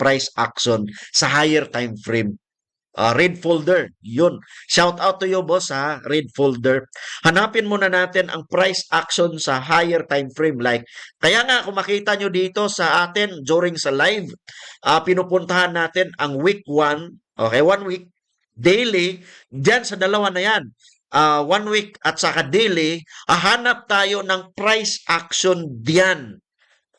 price action sa higher time frame. Red folder, yun. Shout out to you, boss, ha, red folder. Hanapin muna natin ang price action sa higher time frame. Like, kaya nga, kung makita nyo dito sa atin during sa live, pinupuntahan natin ang week 1, okay, 1 week, daily, dyan sa dalawa na yan. 1 week at saka daily, hanap tayo ng price action diyan.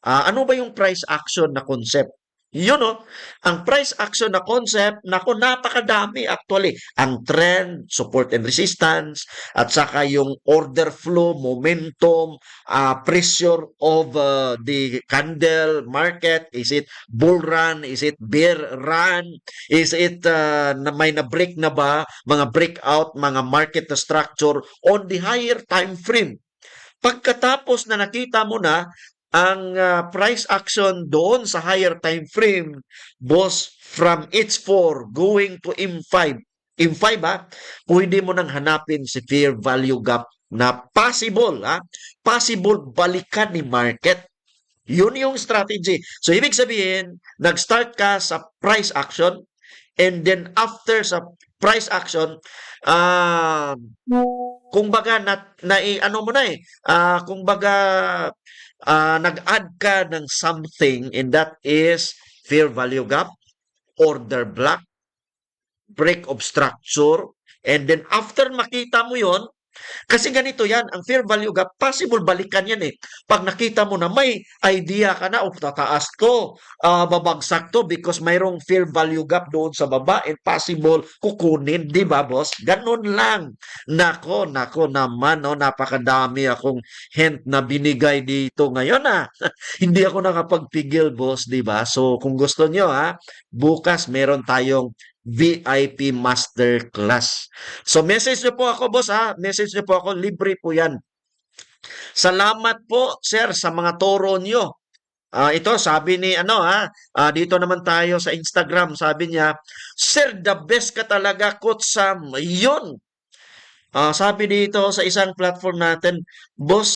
Ano ba yung price action na concept? Yun o, ang price action na concept, naku, napakadami actually. Ang trend, support and resistance, at saka yung order flow, momentum, pressure of the candle market. Is it bull run? Is it bear run? Is it na may na-break na ba? Mga breakout, mga market structure on the higher time frame. Pagkatapos na nakita mo na ang price action doon sa higher time frame, boss, from H4 going to M5. M5 pwede mo nang hanapin si fair value gap na possible, possible balikan ni market. Yun yung strategy. So, ibig sabihin, nag-start ka sa price action and then after sa price action, kung baga ano mo na kung baga nag-add ka ng something and that is fair value gap, order block, break of structure, and then after makita mo yon, kasi ganito yan, ang fair value gap, possible balikan yan eh. Pag nakita mo na may idea ka na, tataas to, babagsak to because mayroong fair value gap doon sa baba and possible kukunin, di ba boss? Ganun lang. Nako naman, no, napakadami akong hint na binigay dito ngayon Hindi ako nakapagpigil boss, di ba? So kung gusto nyo bukas meron tayong VIP Masterclass. So message niyo po ako boss message niyo po ako, libre po 'yan. Salamat po sir sa mga turo niyo. Ito sabi ni dito naman tayo sa Instagram, sabi niya, "Sir, the best ka talaga, Coach Sam." 'Yun. Sabi dito sa isang platform natin, "Boss,